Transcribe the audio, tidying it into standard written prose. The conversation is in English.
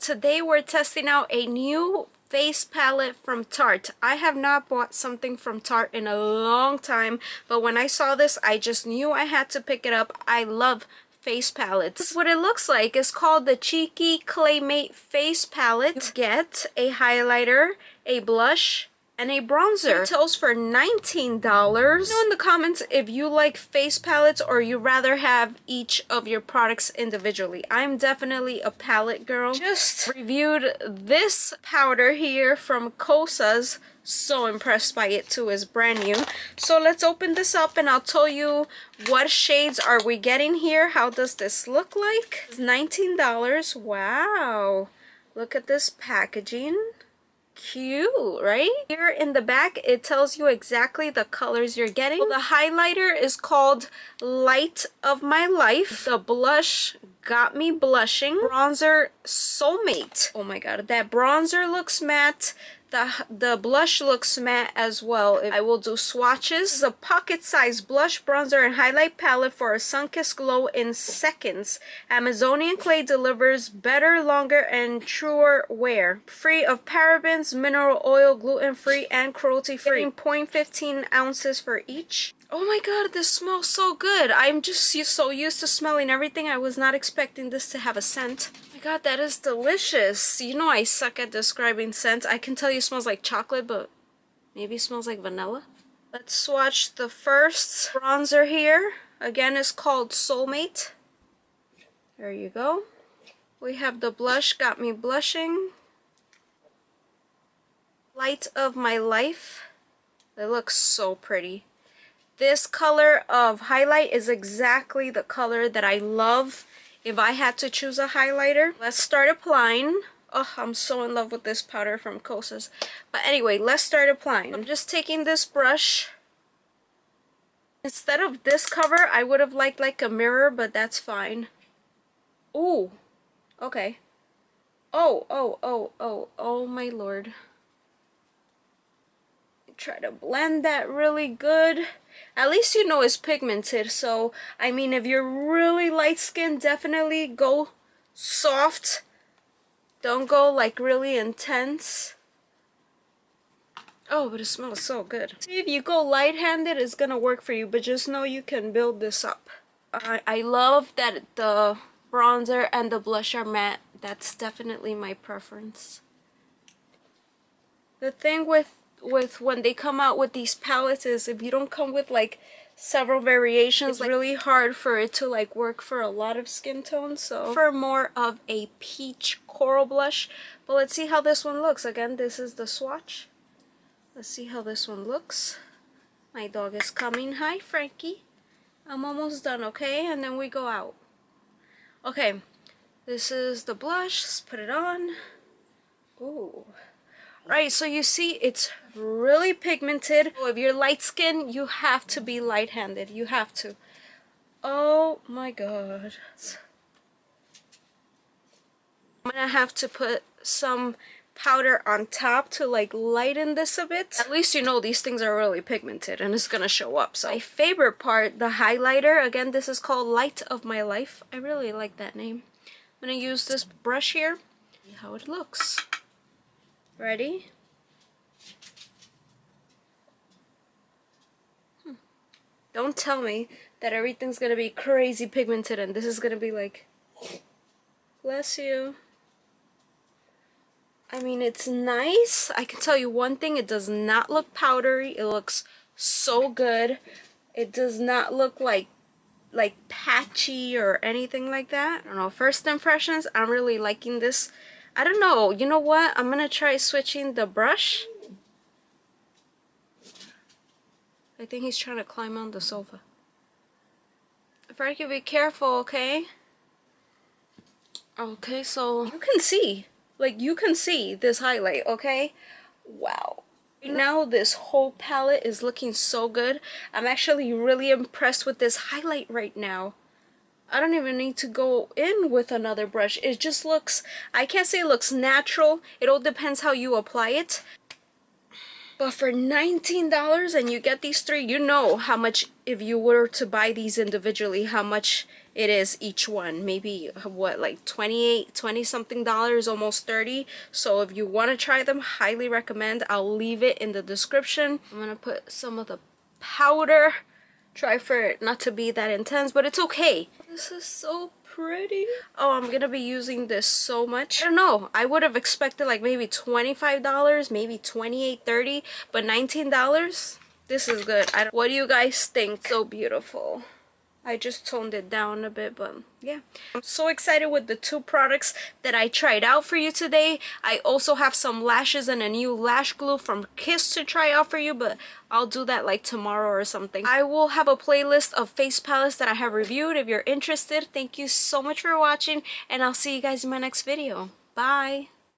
today we're testing out a new face palette from Tarte. I have not bought something from Tarte in a long time, but when I saw this, I just knew I had to pick it up. I love face palettes. This is what it looks like. It's called the Tarte Claymate Face Palette. You get a highlighter, a blush, and a bronzer. Retails for $19. Let me know in the comments if you like face palettes or you rather have each of your products individually. I'm definitely a palette girl. Just reviewed this powder here from Kosas. So impressed by it too. It's brand new. So let's open this up and I'll tell you what shades are we getting here. How does this look like? It's $19. Wow. Look at this packaging. Cute, right? Here in the back it tells you exactly the colors you're getting. So the highlighter is called Light of My Life. The blush got me blushing. Bronzer, Soulmate. Oh my god, that bronzer looks matte. The blush looks matte as well. I will do swatches. This is a pocket-sized blush, bronzer, and highlight palette for a sun-kissed glow in seconds. Amazonian clay delivers better, longer, and truer wear. Free of parabens, mineral oil, gluten-free, and cruelty-free. 0.15 ounces for each. Oh my god, this smells so good. I'm just so used to smelling everything. I was not expecting this to have a scent. Oh my god, that is delicious. You know I suck at describing scents. I can tell you it smells like chocolate, but maybe it smells like vanilla. Let's swatch the first bronzer here. Again, it's called Soulmate. There you go. We have the blush, got me blushing. Light of My Life. It looks so pretty. This color of highlight is exactly the color that I love if I had to choose a highlighter. Let's start applying. Oh, I'm so in love with this powder from Kosas. But anyway, let's start applying. I'm just taking this brush. Instead of this cover, I would have liked like a mirror, but that's fine. Ooh, okay. Oh my lord. Try to blend that really good. At least you know it's pigmented, so I mean if you're really light skinned, definitely go soft. Don't go like really intense. Oh, but it smells so good. See, if you go light-handed, it's gonna work for you, but just know you can build this up. I love that the bronzer and the blush are matte. That's definitely my preference. The thing with when they come out with these palettes is if you don't come with like several variations, it's really hard for it to like work for a lot of skin tones. So for more of a peach coral blush. But let's see how this one looks. Again, this is the swatch. Let's see how this one looks. My dog is coming. Hi, Frankie. I'm almost done, okay? And then we go out. Okay, this is the blush. Let's put it on. Ooh. Right, so you see it's really pigmented. So if you're light skinned, you have to be light-handed. You have to. Oh my god. I'm gonna have to put some powder on top to like lighten this a bit. At least you know these things are really pigmented and it's gonna show up. So my favorite part, the highlighter. Again, this is called Light of My Life. I really like that name. I'm gonna use this brush here. See how it looks. Ready? Don't tell me that everything's gonna be crazy pigmented and this is gonna be like, bless you. I mean, it's nice. I can tell you one thing, it does not look powdery. It looks so good. It does not look like patchy or anything like that. I don't know, first impressions, I'm really liking this. I don't know, you know what? I'm gonna try switching the brush. I think he's trying to climb on the sofa. Frankie, be careful, okay? Okay, so you can see. Like, you can see this highlight, okay? Wow. Now this whole palette is looking so good. I'm actually really impressed with this highlight right now. I don't even need to go in with another brush. It just looks, I can't say it looks natural. It all depends how you apply it. But for $19 and you get these three, you know how much, if you were to buy these individually, how much it is each one. Maybe what, like 20 something dollars, almost 30. So if you want to try them, highly recommend. I'll leave it in the description. I'm gonna put some of the powder. Try for it not to be that intense, but it's okay. This is so pretty. Oh, I'm gonna be using this so much. I don't know, I would have expected like maybe $25, maybe $28, $30, but $19, this is good. What do you guys think? So beautiful. I just toned it down a bit, but yeah. I'm so excited with the two products that I tried out for you today. I also have some lashes and a new lash glue from Kiss to try out for you, but I'll do that like tomorrow or something. I will have a playlist of face palettes that I have reviewed if you're interested. Thank you so much for watching, and I'll see you guys in my next video. Bye!